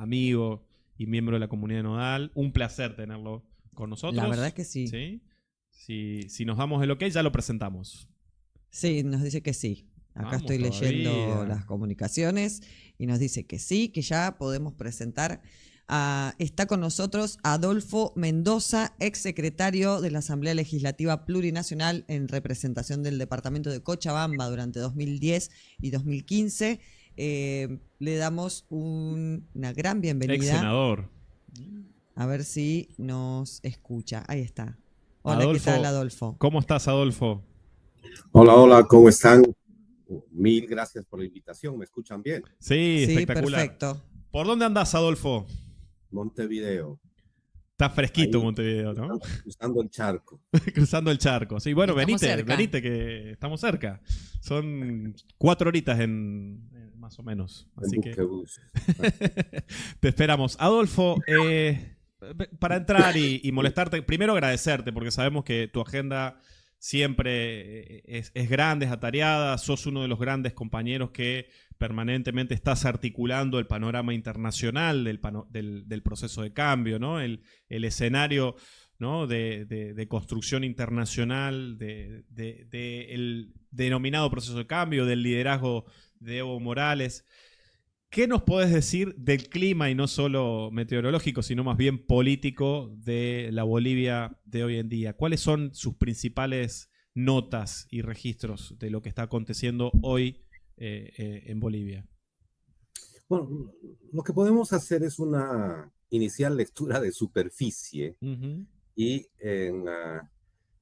amigo y miembro de la comunidad nodal. Un placer tenerlo con nosotros. La verdad es que sí. ¿Sí? Si nos damos el ok, ya lo presentamos. Sí, nos dice que sí. Acá Vamos estoy leyendo todavía. las comunicaciones y nos dice que sí, que ya podemos presentar. Está con nosotros Adolfo Mendoza, exsecretario de la Asamblea Legislativa Plurinacional en representación del departamento de Cochabamba durante 2010 y 2015. Le damos una gran bienvenida. Ex senador. A ver si nos escucha. Ahí está. Hola, Adolfo, ¿qué tal, Adolfo? ¿cómo estás, Adolfo? Hola, hola, ¿cómo están? Mil gracias por la invitación, ¿me escuchan bien? Sí, Sí, espectacular. perfecto. ¿Por dónde andás, Adolfo? Montevideo. Está fresquito Ahí, Montevideo, ¿no? cruzando el charco. Cruzando el charco. Sí, bueno, Estamos cerca. venite, que estamos cerca. Son 4 horitas más o menos. Así En que buquebús. te esperamos. Adolfo, para entrar y molestarte, primero agradecerte, porque sabemos que tu agenda siempre es grande, es atareada. Sos uno de los grandes compañeros que permanentemente estás articulando el panorama internacional del proceso de cambio, ¿no? El escenario, ¿no? de construcción internacional el denominado proceso de cambio, del liderazgo de Evo Morales. ¿Qué nos podés decir del clima, y no solo meteorológico, sino más bien político, de la Bolivia de hoy en día? ¿Cuáles son sus principales notas y registros de lo que está aconteciendo hoy en Bolivia? Bueno, lo que podemos hacer es una inicial lectura de superficie y en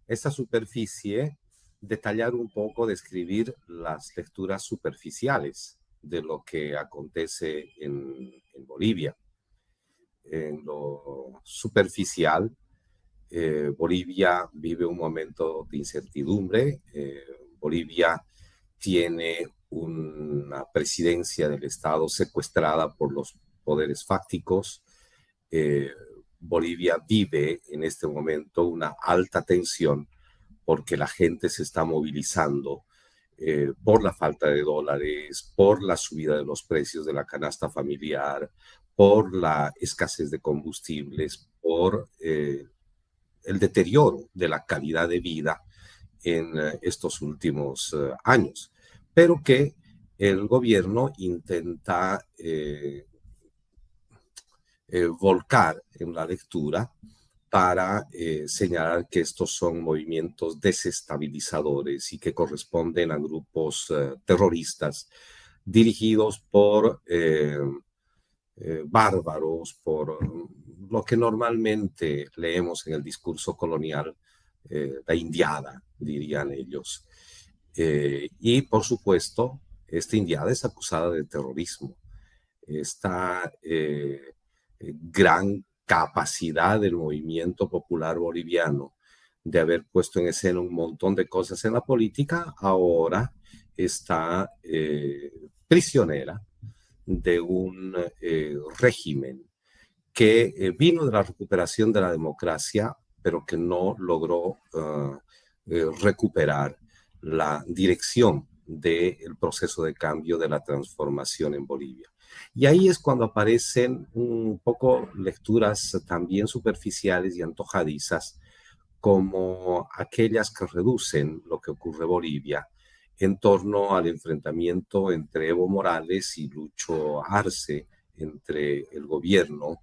esa superficie detallar un poco, describir las lecturas superficiales de lo que acontece en Bolivia. En lo superficial, Bolivia vive un momento de incertidumbre. Bolivia tiene una presidencia del Estado secuestrada por los poderes fácticos. Bolivia vive en este momento una alta tensión porque la gente se está movilizando por la falta de dólares, por la subida de los precios de la canasta familiar, por la escasez de combustibles, por el deterioro de la calidad de vida en estos últimos años, pero que el gobierno intenta volcar en la lectura para señalar que estos son movimientos desestabilizadores y que corresponden a grupos terroristas dirigidos por bárbaros, por lo que normalmente leemos en el discurso colonial, la indiada, dirían ellos. Y por supuesto, esta indiada es acusada de terrorismo. Esta gran capacidad del movimiento popular boliviano de haber puesto en escena un montón de cosas en la política, ahora está prisionera de un régimen que vino de la recuperación de la democracia, pero que no logró recuperar la dirección del proceso de cambio de la transformación en Bolivia. Y ahí es cuando aparecen un poco lecturas también superficiales y antojadizas, como aquellas que reducen lo que ocurre en Bolivia en torno al enfrentamiento entre Evo Morales y Lucho Arce, entre el gobierno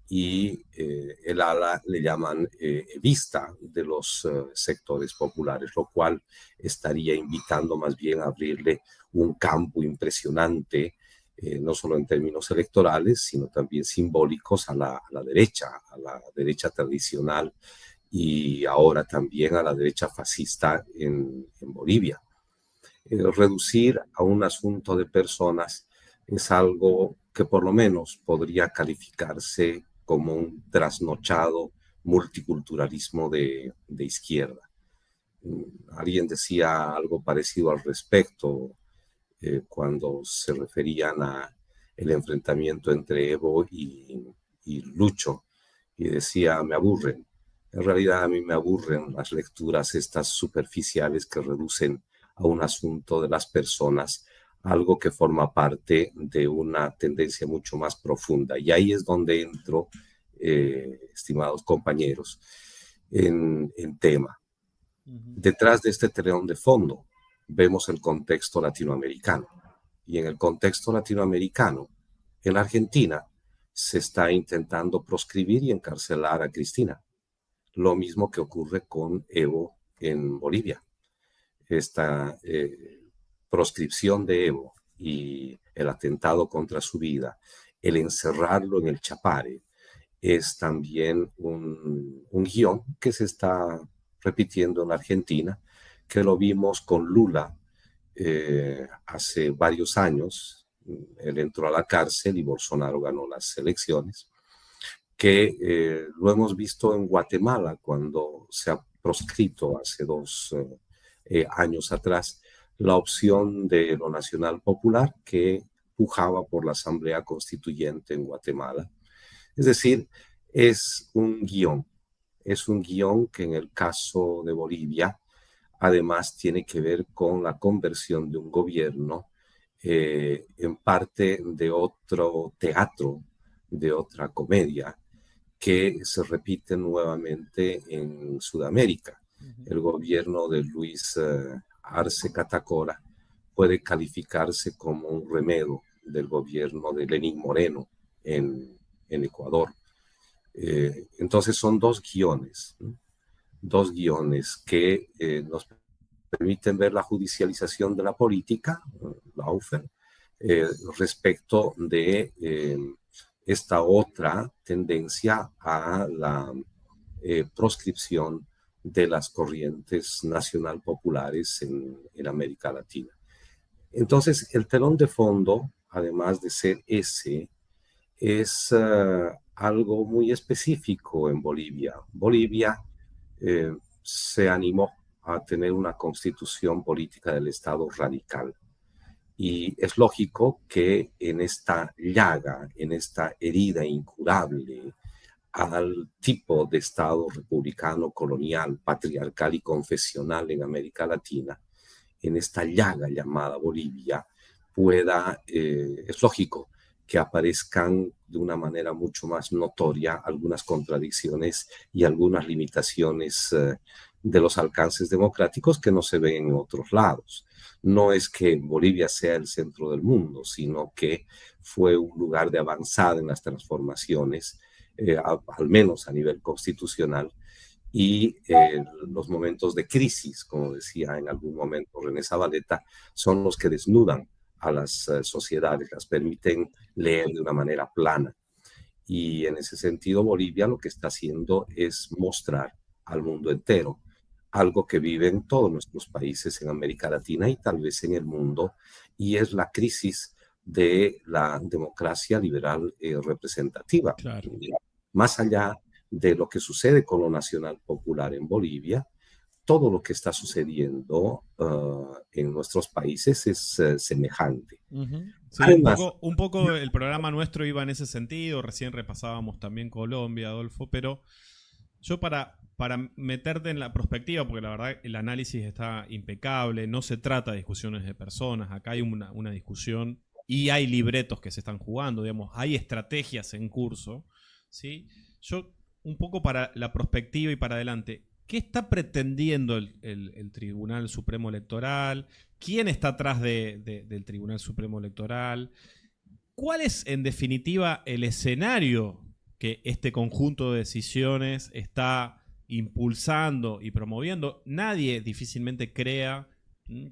y el ala, le llaman evista de los sectores populares, lo cual estaría invitando más bien a abrirle un campo impresionante, no solo en términos electorales, sino también simbólicos a la derecha tradicional y ahora también a la derecha fascista en Bolivia. Reducir a un asunto de personas es algo que por lo menos podría calificarse como un trasnochado multiculturalismo de izquierda. Alguien decía algo parecido al respecto cuando se referían a el enfrentamiento entre Evo y Lucho, y decía, me aburren. En realidad a mí me aburren las lecturas estas superficiales que reducen a un asunto de las personas algo que forma parte de una tendencia mucho más profunda. Y ahí es donde entro, estimados compañeros, en tema. Detrás de este telón de fondo vemos el contexto latinoamericano. Y en el contexto latinoamericano, en la Argentina, se está intentando proscribir y encarcelar a Cristina. Lo mismo que ocurre con Evo en Bolivia. Esta proscripción de Evo y el atentado contra su vida, el encerrarlo en el Chapare, es también un guión que se está repitiendo en la Argentina, que lo vimos con Lula hace varios años. Él entró a la cárcel y Bolsonaro ganó las elecciones, que lo hemos visto en Guatemala cuando se ha proscrito hace 2 años atrás la opción de lo nacional popular que pujaba por la Asamblea Constituyente en Guatemala. Es decir, es un guión que en el caso de Bolivia además tiene que ver con la conversión de un gobierno en parte de otro teatro, de otra comedia, que se repite nuevamente en Sudamérica. El gobierno de Luis Arce Catacora puede calificarse como un remedo del gobierno de Lenín Moreno en Ecuador. Entonces son dos guiones, ¿no? Dos guiones que nos permiten ver la judicialización de la política, Laufer, respecto de esta otra tendencia a la proscripción de las corrientes nacional populares en América Latina. Entonces, el telón de fondo, además de ser ese, es algo muy específico en Bolivia. Bolivia se animó a tener una constitución política del Estado radical. Y es lógico que en esta llaga, en esta herida incurable al tipo de Estado republicano, colonial, patriarcal y confesional en América Latina, en esta llaga llamada Bolivia, es lógico que aparezcan de una manera mucho más notoria algunas contradicciones y algunas limitaciones de los alcances democráticos que no se ven en otros lados. No es que Bolivia sea el centro del mundo, sino que fue un lugar de avanzada en las transformaciones, al menos a nivel constitucional, y los momentos de crisis, como decía en algún momento René Zabaleta, son los que desnudan a las sociedades, las permiten leer de una manera plana. Y en ese sentido, Bolivia lo que está haciendo es mostrar al mundo entero algo que viven todos nuestros países en América Latina y tal vez en el mundo, y es la crisis de la democracia liberal representativa. Claro. Más allá de lo que sucede con lo nacional popular en Bolivia, todo lo que está sucediendo en nuestros países es semejante. Sí, además, un poco el programa nuestro iba en ese sentido, recién repasábamos también Colombia, Adolfo, pero yo para meterte en la perspectiva, porque la verdad el análisis está impecable, no se trata de discusiones de personas, acá hay una discusión y hay libretos que se están jugando, digamos, hay estrategias en curso, ¿sí? Yo, un poco para la perspectiva y para adelante, ¿qué está pretendiendo el Tribunal Supremo Electoral? ¿Quién está atrás del Tribunal Supremo Electoral? ¿Cuál es, en definitiva, el escenario que este conjunto de decisiones está impulsando y promoviendo? Nadie difícilmente crea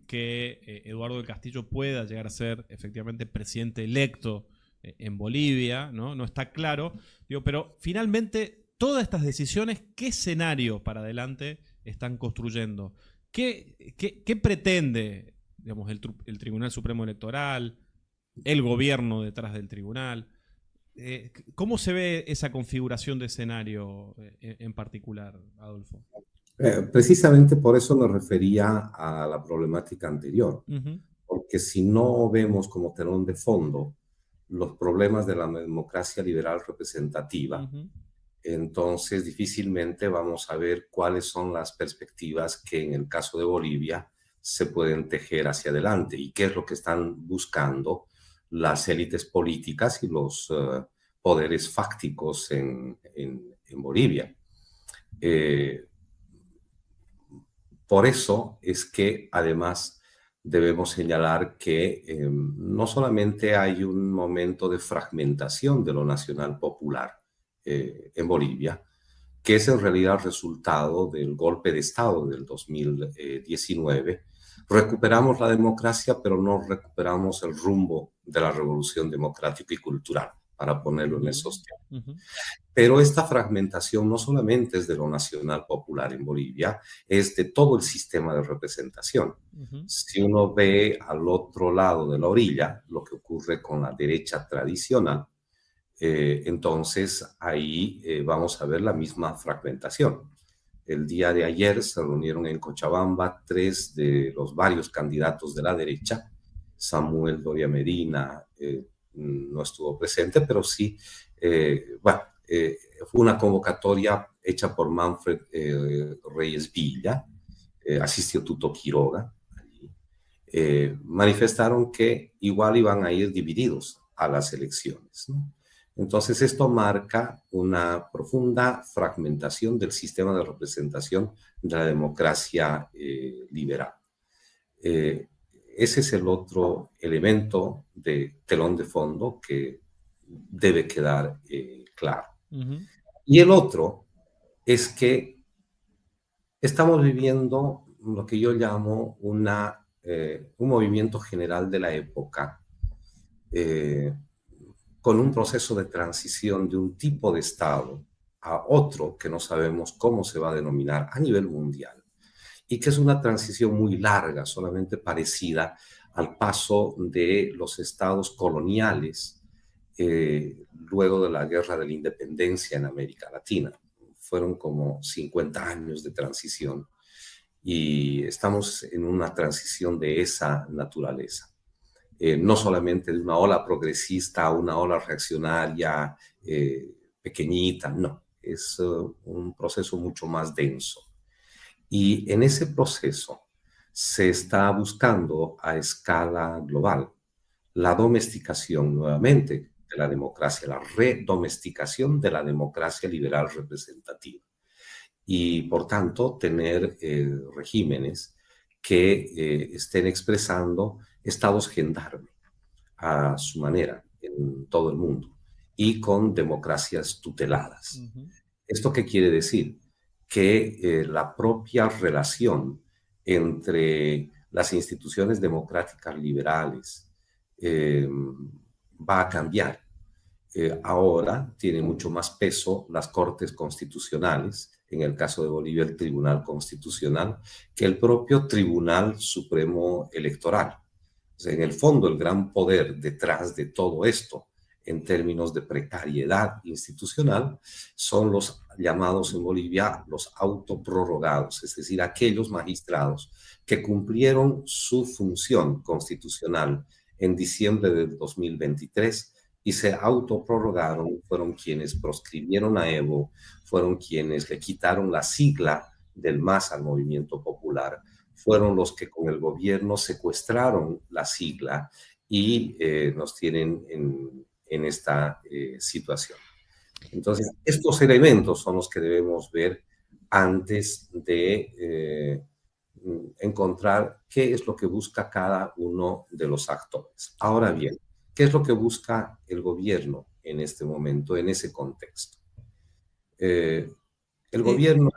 que Eduardo del Castillo pueda llegar a ser efectivamente presidente electo en Bolivia, ¿no? No está claro. Digo, pero finalmente, todas estas decisiones, ¿qué escenario para adelante están construyendo? ¿Qué pretende, digamos, el Tribunal Supremo Electoral, el gobierno detrás del tribunal? ¿Cómo se ve esa configuración de escenario en particular, Adolfo? Precisamente por eso me refería a la problemática anterior, porque si no vemos como telón de fondo los problemas de la democracia liberal representativa, entonces difícilmente vamos a ver cuáles son las perspectivas que en el caso de Bolivia se pueden tejer hacia adelante y qué es lo que están buscando las élites políticas y los poderes fácticos en Bolivia. Por eso es que además debemos señalar que no solamente hay un momento de fragmentación de lo nacional popular en Bolivia, que es en realidad resultado del golpe de Estado del 2019. Recuperamos la democracia, pero no recuperamos el rumbo de la revolución democrática y cultural, para ponerlo en esos términos. Pero esta fragmentación no solamente es de lo nacional popular en Bolivia, es de todo el sistema de representación. Si uno ve al otro lado de la orilla lo que ocurre con la derecha tradicional, entonces ahí vamos a ver la misma fragmentación. El día de ayer se reunieron en Cochabamba 3 de los varios candidatos de la derecha. Samuel Doria Medina no estuvo presente, pero sí, fue una convocatoria hecha por Manfred Reyes Villa, asistió Tuto Quiroga. Manifestaron que igual iban a ir divididos a las elecciones, ¿no? Entonces esto marca una profunda fragmentación del sistema de representación de la democracia liberal. Ese es el otro elemento de telón de fondo que debe quedar claro. Y el otro es que estamos viviendo lo que yo llamo un movimiento general de la época, con un proceso de transición de un tipo de Estado a otro que no sabemos cómo se va a denominar a nivel mundial, y que es una transición muy larga, solamente parecida al paso de los estados coloniales luego de la Guerra de la Independencia en América Latina. Fueron como 50 años de transición y estamos en una transición de esa naturaleza. No solamente de una ola progresista a una ola reaccionaria pequeñita, no, es un proceso mucho más denso. Y en ese proceso se está buscando a escala global la domesticación nuevamente de la democracia, la redomesticación de la democracia liberal representativa. Y por tanto tener regímenes que estén expresando estados gendarme a su manera en todo el mundo y con democracias tuteladas. ¿Esto qué quiere decir? Que la propia relación entre las instituciones democráticas liberales va a cambiar. Ahora tiene mucho más peso las cortes constitucionales, en el caso de Bolivia el Tribunal Constitucional, que el propio Tribunal Supremo Electoral. O sea, en el fondo, el gran poder detrás de todo esto, en términos de precariedad institucional, son los llamados en Bolivia los autoprorrogados, es decir, aquellos magistrados que cumplieron su función constitucional en diciembre del 2023 y se autoprorrogaron, fueron quienes proscribieron a Evo, fueron quienes le quitaron la sigla del MAS al movimiento popular, fueron los que con el gobierno secuestraron la sigla y nos tienen en esta situación. Entonces, estos elementos son los que debemos ver antes de encontrar qué es lo que busca cada uno de los actores. Ahora bien, ¿qué es lo que busca el gobierno en este momento, en ese contexto? El gobierno...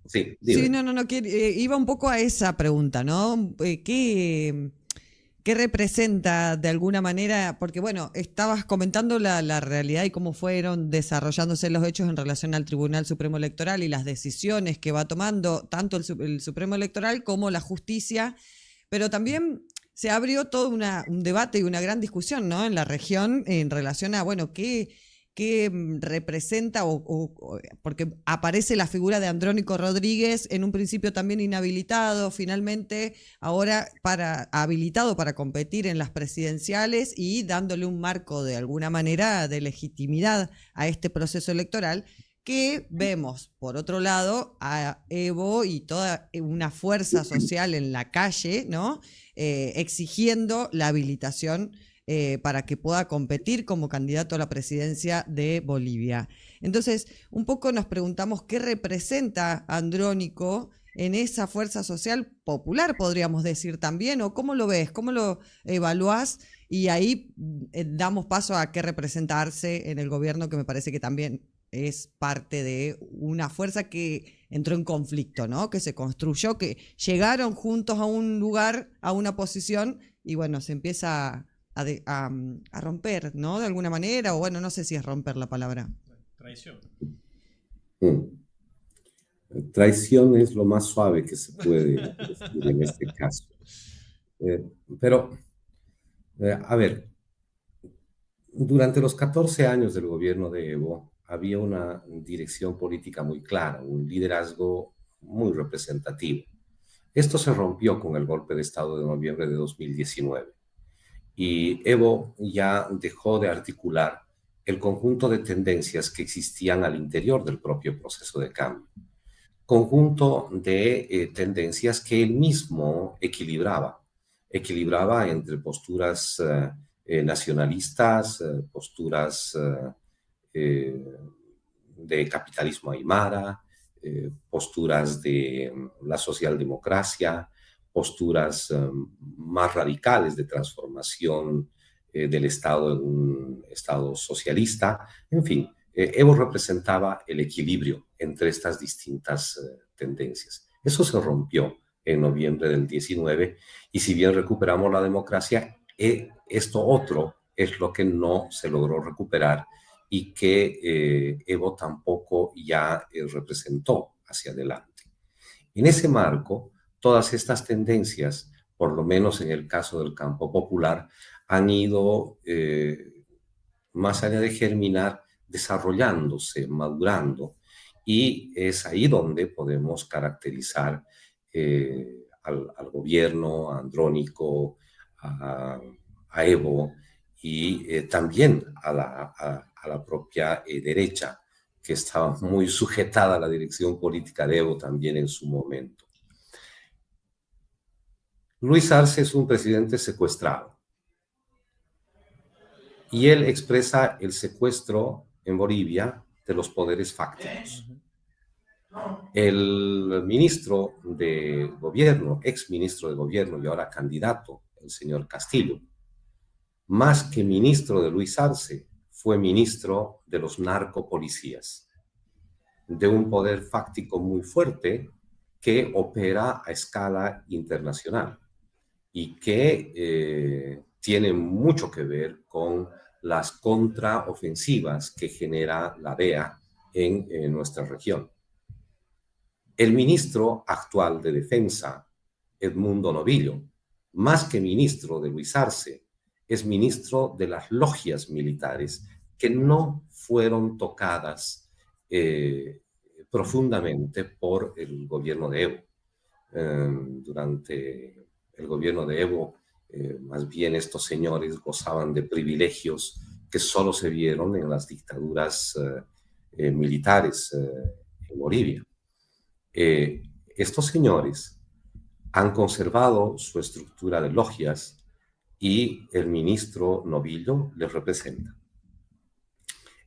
Sí, dime. Sí, no, iba un poco a esa pregunta, ¿no? ¿Qué representa de alguna manera? Porque bueno, estabas comentando la realidad y cómo fueron desarrollándose los hechos en relación al Tribunal Supremo Electoral y las decisiones que va tomando tanto el Supremo Electoral como la justicia, pero también se abrió todo un debate y una gran discusión, ¿no?, en la región en relación a, bueno, qué representa porque aparece la figura de Andrónico Rodríguez, en un principio también inhabilitado, finalmente ahora habilitado para competir en las presidenciales y dándole un marco de alguna manera de legitimidad a este proceso electoral, que vemos, por otro lado, a Evo y toda una fuerza social en la calle, ¿no? Exigiendo la habilitación para que pueda competir como candidato a la presidencia de Bolivia. Entonces, un poco nos preguntamos qué representa Andrónico en esa fuerza social popular, podríamos decir también, o cómo lo ves, cómo lo evaluás, y ahí damos paso a qué representa Arce en el gobierno, que me parece que también es parte de una fuerza que entró en conflicto, ¿no? Que se construyó, que llegaron juntos a un lugar, a una posición, y bueno, se empieza a romper, ¿no? De alguna manera, o bueno, no sé si es romper la palabra. Traición. Traición es lo más suave que se puede decir en este caso. Pero, a ver, durante los 14 años del gobierno de Evo había una dirección política muy clara, un liderazgo muy representativo. Esto se rompió con el golpe de Estado de noviembre de 2019 y Evo ya dejó de articular el conjunto de tendencias que existían al interior del propio proceso de cambio. Conjunto de tendencias que él mismo equilibraba entre posturas nacionalistas, posturas de capitalismo aymara, posturas de la socialdemocracia, posturas más radicales de transformación del Estado en un Estado socialista. En fin, Evo representaba el equilibrio entre estas distintas tendencias. Eso se rompió en noviembre del 19 y si bien recuperamos la democracia, esto otro es lo que no se logró recuperar y que Evo tampoco ya representó hacia adelante. En ese marco, todas estas tendencias, por lo menos en el caso del campo popular, han ido, más allá de germinar, desarrollándose, madurando, y es ahí donde podemos caracterizar al gobierno, a Andrónico, a Evo y también a la propia derecha, que estaba muy sujetada a la dirección política de Evo también en su momento. Luis Arce es un presidente secuestrado y él expresa el secuestro en Bolivia de los poderes fácticos. El ministro de gobierno, ex ministro de gobierno y ahora candidato, el señor Castillo, más que ministro de Luis Arce, fue ministro de los narcopolicías, de un poder fáctico muy fuerte que opera a escala internacional y que tiene mucho que ver con las contraofensivas que genera la DEA en nuestra región. El ministro actual de Defensa, Edmundo Novillo, más que ministro de Luis Arce, es ministro de las logias militares que no fueron tocadas profundamente por el gobierno de Evo. Durante el gobierno de Evo, más bien estos señores gozaban de privilegios que solo se vieron en las dictaduras militares en Bolivia. Estos señores han conservado su estructura de logias y el ministro Novillo les representa.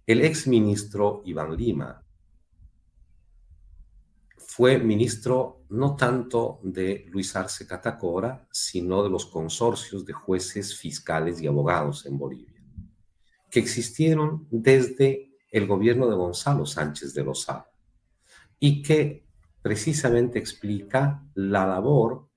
El exministro Iván Lima fue ministro no tanto de Luis Arce Catacora, sino de los consorcios de jueces, fiscales y abogados en Bolivia, que existieron desde el gobierno de Gonzalo Sánchez de Lozada y que precisamente explica la labor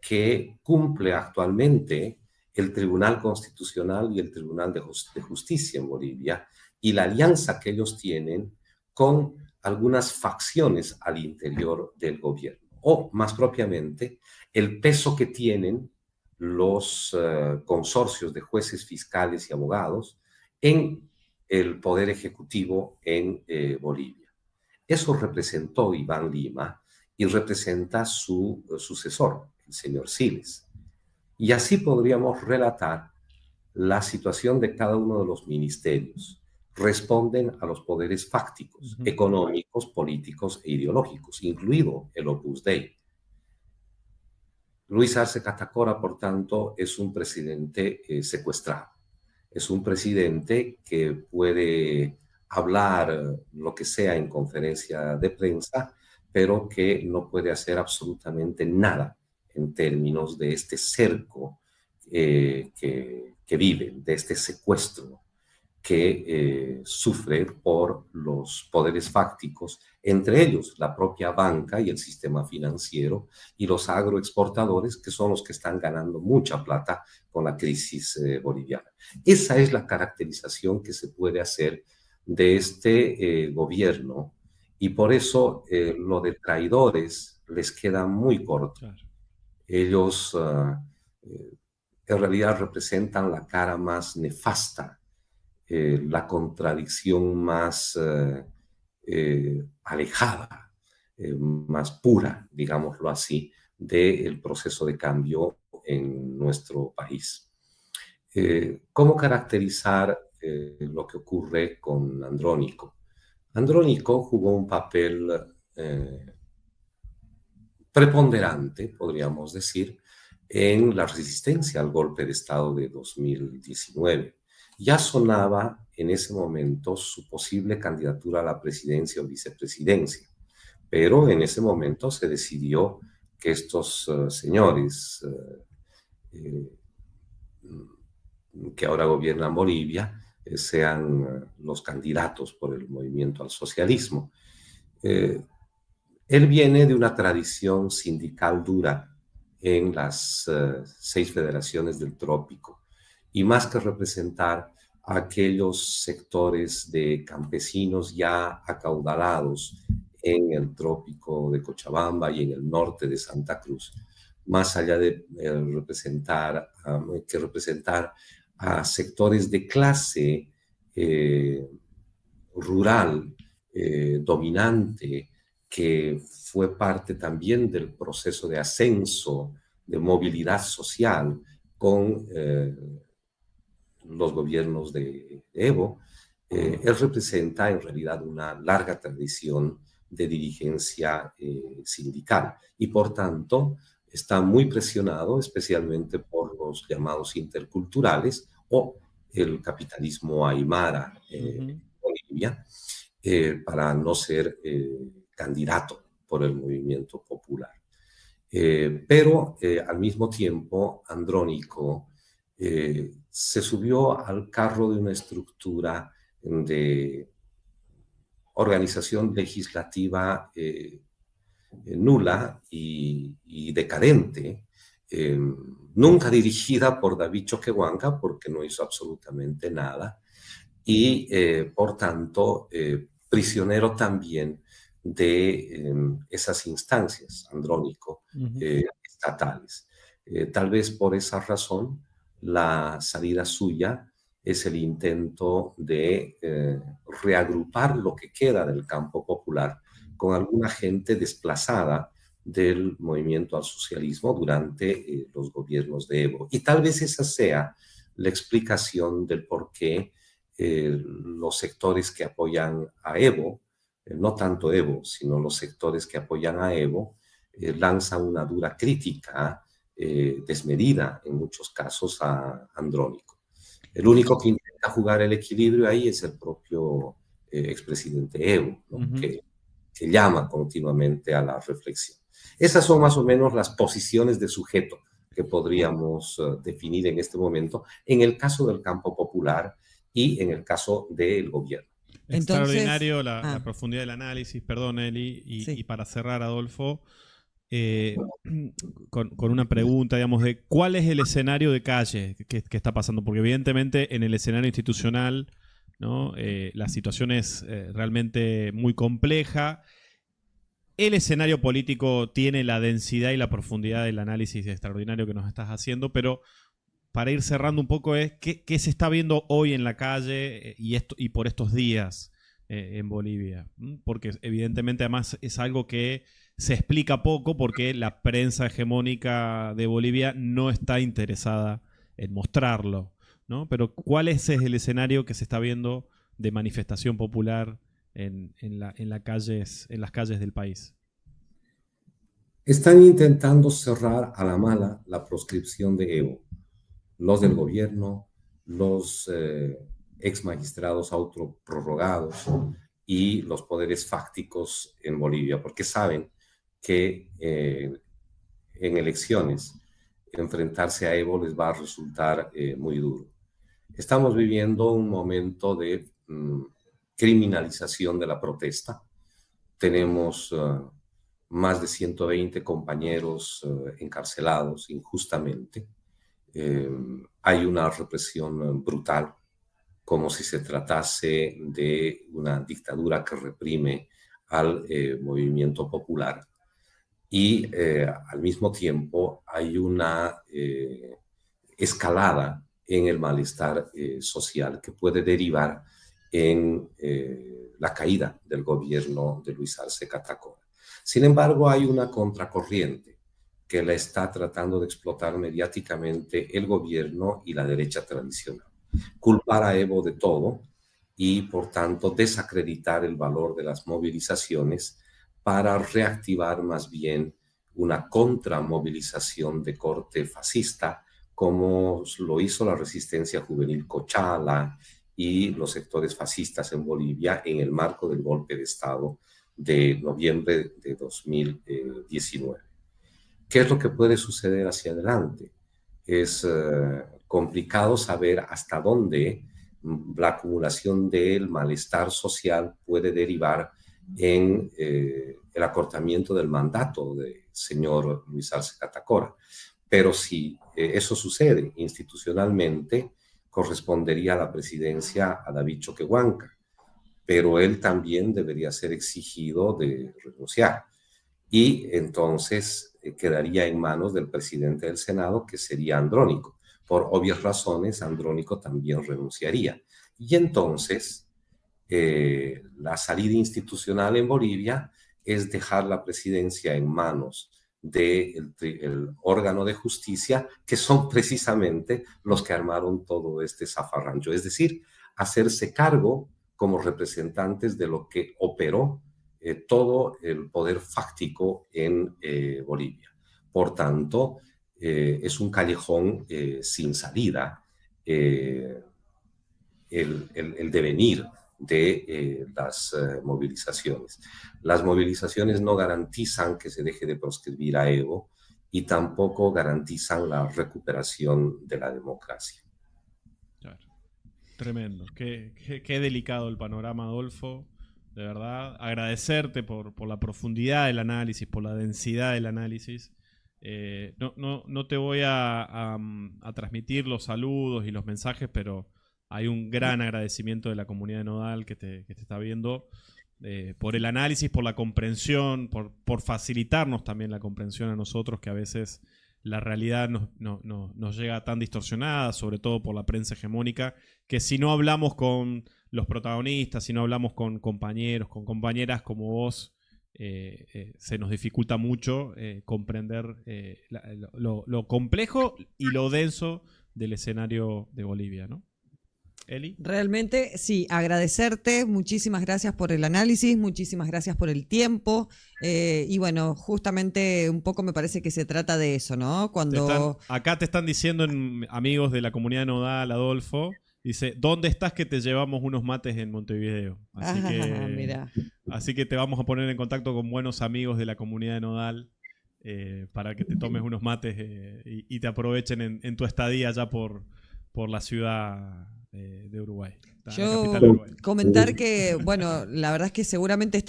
que cumple actualmente el Tribunal Constitucional y el Tribunal de Justicia en Bolivia y la alianza que ellos tienen con algunas facciones al interior del gobierno, o más propiamente, el peso que tienen los consorcios de jueces, fiscales y abogados en el poder ejecutivo en Bolivia. Eso representó Iván Lima y representa su sucesor, el señor Siles. Y así podríamos relatar la situación de cada uno de los ministerios. responden a los poderes fácticos, económicos, políticos e ideológicos, incluido el Opus Dei. Luis Arce Catacora, por tanto, es un presidente secuestrado. Es un presidente que puede hablar lo que sea en conferencia de prensa, pero que no puede hacer absolutamente nada en términos de este cerco que vive, de este secuestro que sufre por los poderes fácticos, entre ellos la propia banca y el sistema financiero y los agroexportadores, que son los que están ganando mucha plata con la crisis boliviana. Esa es la caracterización que se puede hacer de este gobierno, y por eso lo de traidores les queda muy corto. Claro. Ellos en realidad representan la cara más nefasta, la contradicción más alejada, más pura, digámoslo así, del proceso de cambio en nuestro país. ¿Cómo caracterizar lo que ocurre con Andrónico? Andrónico jugó un papel preponderante, podríamos decir, en la resistencia al golpe de Estado de 2019. Ya sonaba en ese momento su posible candidatura a la presidencia o vicepresidencia, pero en ese momento se decidió que estos señores que ahora gobiernan Bolivia sean los candidatos por el movimiento al socialismo. Él viene de una tradición sindical dura en las 6 federaciones del trópico, y más que representar a aquellos sectores de campesinos ya acaudalados en el trópico de Cochabamba y en el norte de Santa Cruz, más allá de representar a sectores de clase rural dominante, que fue parte también del proceso de ascenso, de movilidad social con los gobiernos de Evo, él representa en realidad una larga tradición de dirigencia sindical, y por tanto está muy presionado especialmente por los llamados interculturales o el capitalismo aymara en Bolivia, para no ser candidato por el movimiento popular. Pero al mismo tiempo, Andrónico se subió al carro de una estructura de organización legislativa nula y decadente, nunca dirigida por David Choquehuanca, porque no hizo absolutamente nada, y por tanto prisionero también de esas instancias, Andrónico, estatales. Tal vez por esa razón la salida suya es el intento de reagrupar lo que queda del campo popular con alguna gente desplazada del movimiento al socialismo durante los gobiernos de Evo. Y tal vez esa sea la explicación del por qué los sectores que apoyan a Evo, no tanto Evo, sino los sectores que apoyan a Evo, lanzan una dura crítica desmedida en muchos casos a Andrónico. El único que intenta jugar el equilibrio ahí es el propio expresidente Evo, ¿no? que llama continuamente a la reflexión. Esas son más o menos las posiciones de sujeto que podríamos definir en este momento en el caso del campo popular y en el caso del gobierno. Extraordinario la profundidad del análisis, perdón Eli, y para cerrar, Adolfo, con una pregunta, digamos, de cuál es el escenario de calle que está pasando, porque evidentemente en el escenario institucional, ¿no? La situación es realmente muy compleja. El escenario político tiene la densidad y la profundidad del análisis extraordinario que nos estás haciendo, pero para ir cerrando un poco es qué se está viendo hoy en la calle y por estos días en Bolivia, porque evidentemente además es algo que se explica poco porque la prensa hegemónica de Bolivia no está interesada en mostrarlo, ¿no? Pero ¿cuál es el escenario que se está viendo de manifestación popular en las calles del país? Están intentando cerrar a la mala la proscripción de Evo, los del gobierno, los ex magistrados autoprorrogados y los poderes fácticos en Bolivia, porque saben que en elecciones enfrentarse a Evo les va a resultar muy duro. Estamos viviendo un momento de criminalización de la protesta. Tenemos más de 120 compañeros encarcelados injustamente. Hay una represión brutal, como si se tratase de una dictadura que reprime al movimiento popular. Y al mismo tiempo hay una escalada en el malestar social que puede derivar en la caída del gobierno de Luis Arce Catacora. Sin embargo, hay una contracorriente que la está tratando de explotar mediáticamente el gobierno y la derecha tradicional. Culpar a Evo de todo y, por tanto, desacreditar el valor de las movilizaciones para reactivar más bien una contramovilización de corte fascista, como lo hizo la resistencia juvenil Cochala y los sectores fascistas en Bolivia en el marco del golpe de Estado de noviembre de 2019. ¿Qué es lo que puede suceder hacia adelante? Es complicado saber hasta dónde la acumulación del malestar social puede derivar en el acortamiento del mandato del señor Luis Arce Catacora. Pero si eso sucede institucionalmente, correspondería a la presidencia a David Choquehuanca, pero él también debería ser exigido de renunciar. Y entonces quedaría en manos del presidente del Senado, que sería Andrónico. Por obvias razones, Andrónico también renunciaría. Y entonces la salida institucional en Bolivia es dejar la presidencia en manos del órgano de justicia, que son precisamente los que armaron todo este zafarrancho. Es decir, hacerse cargo como representantes de lo que operó todo el poder fáctico en Bolivia. Por tanto, es un callejón sin salida el devenir de las movilizaciones. Las movilizaciones no garantizan que se deje de proscribir a Evo y tampoco garantizan la recuperación de la democracia. Claro. Tremendo. Qué delicado el panorama, Adolfo. De verdad, agradecerte por la profundidad del análisis, por la densidad del análisis. No te voy a transmitir los saludos y los mensajes, pero hay un gran agradecimiento de la comunidad de Nodal que te está viendo por el análisis, por la comprensión, por facilitarnos también la comprensión a nosotros, que a veces la realidad nos llega tan distorsionada, sobre todo por la prensa hegemónica, que si no hablamos con los protagonistas, si no hablamos con compañeros, con compañeras como vos, se nos dificulta mucho comprender lo complejo y lo denso del escenario de Bolivia, ¿no? Eli. Realmente, sí, agradecerte, muchísimas gracias por el análisis, muchísimas gracias por el tiempo, y bueno, justamente un poco me parece que se trata de eso, ¿no? Acá te están diciendo, amigos de la comunidad de Nodal, Adolfo, dice, ¿dónde estás que te llevamos unos mates en Montevideo? Así que te vamos a poner en contacto con buenos amigos de la comunidad de Nodal para que te tomes unos mates y te aprovechen en tu estadía allá por la ciudad de Uruguay. Yo comentar que, bueno, la verdad es que seguramente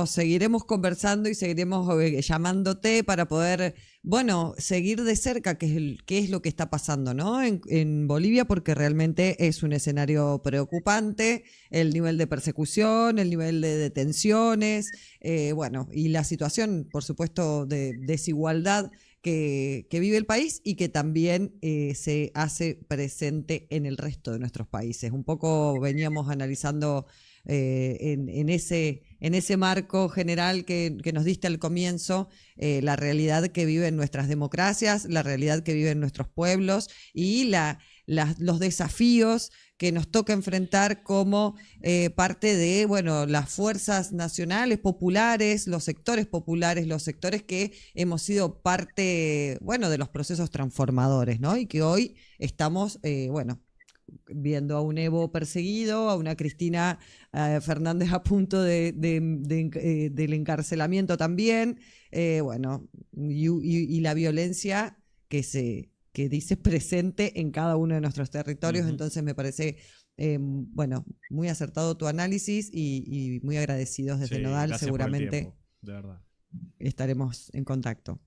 seguiremos conversando y seguiremos llamándote para poder, bueno, seguir de cerca qué es lo que está pasando, ¿no? En Bolivia, porque realmente es un escenario preocupante, el nivel de persecución, el nivel de detenciones, bueno, y la situación, por supuesto, de desigualdad que vive el país y que también se hace presente en el resto de nuestros países. Un poco veníamos analizando en ese marco general que nos diste al comienzo, la realidad que viven nuestras democracias, la realidad que viven nuestros pueblos y los desafíos que nos toca enfrentar como parte de, bueno, las fuerzas nacionales, populares, los sectores que hemos sido parte, bueno, de los procesos transformadores, ¿no? Y que hoy estamos, bueno, viendo a un Evo perseguido, a una Cristina Fernández a punto del encarcelamiento también, bueno, y la violencia que dice presente en cada uno de nuestros territorios. Entonces me parece, bueno, muy acertado tu análisis y muy agradecidos desde Nodal. Seguramente de verdad. Estaremos en contacto.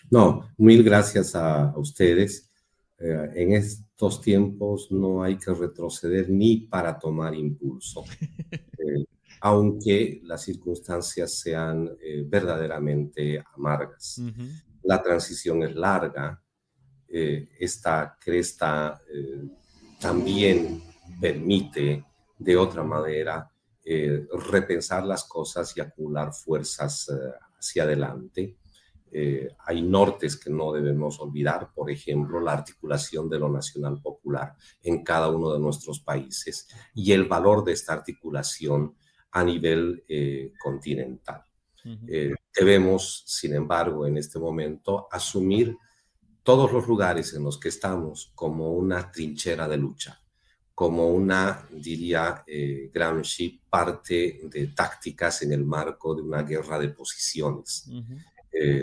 No, mil gracias a ustedes. En estos tiempos no hay que retroceder ni para tomar impulso, aunque las circunstancias sean verdaderamente amargas. La transición es larga. Esta cresta también permite, de otra manera, repensar las cosas y acumular fuerzas hacia adelante. Hay nortes que no debemos olvidar, por ejemplo, la articulación de lo nacional popular en cada uno de nuestros países y el valor de esta articulación a nivel continental. Debemos, sin embargo, en este momento, asumir todos los lugares en los que estamos como una trinchera de lucha, como una, diría Gramsci, parte de tácticas en el marco de una guerra de posiciones.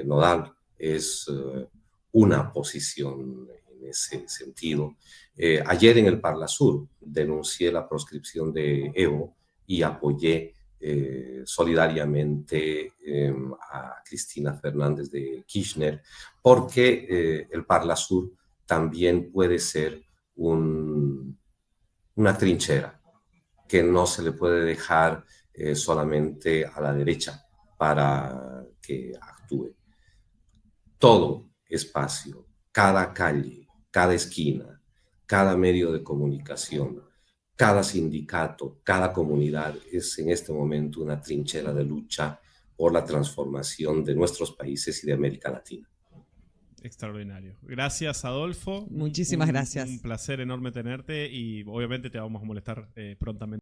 Nodal es una posición en ese sentido. Ayer en el Parlasur denuncié la proscripción de Evo y apoyé solidariamente a Cristina Fernández de Kirchner, porque el Parlasur también puede ser una trinchera que no se le puede dejar solamente a la derecha para que actúe. Todo espacio, cada calle, cada esquina, cada medio de comunicación, cada sindicato, cada comunidad es en este momento una trinchera de lucha por la transformación de nuestros países y de América Latina. Extraordinario. Gracias, Adolfo. Muchísimas gracias. Un placer enorme tenerte y obviamente te vamos a molestar prontamente.